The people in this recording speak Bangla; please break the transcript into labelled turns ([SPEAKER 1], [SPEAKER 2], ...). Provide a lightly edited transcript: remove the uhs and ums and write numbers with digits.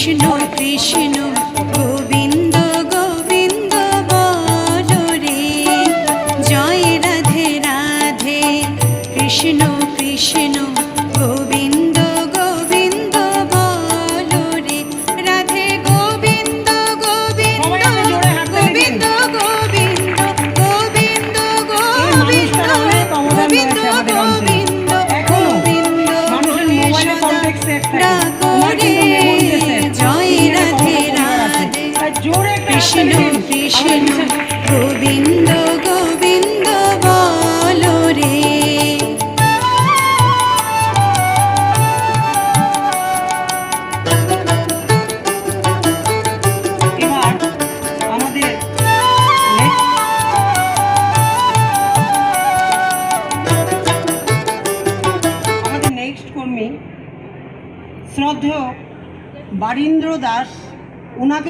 [SPEAKER 1] কৃষ্ণ কৃষ্ণ গোবিন্দ গোবিন্দ বলো রে, জয় রাধে রাধে কৃষ্ণ কৃষ্ণ গোবিন্দ গোবিন্দ বলো রে, রাধে গোবিন্দ গোবিন্দ গোবিন্দ গোবিন্দ গোবিন্দ গোবিন্দ গোবিন্দ গোবিন্দ গোবিন্দ ডাকো রে, জয় রাধে রাধে কৃষ্ণ কৃষ্ণ গোবিন্দ গোবিন্দ বলো রে।
[SPEAKER 2] এবার আমাদের নেক্সট কর্মী শ্রদ্ধেয় বারীন্দ্র দাস, ওনাকে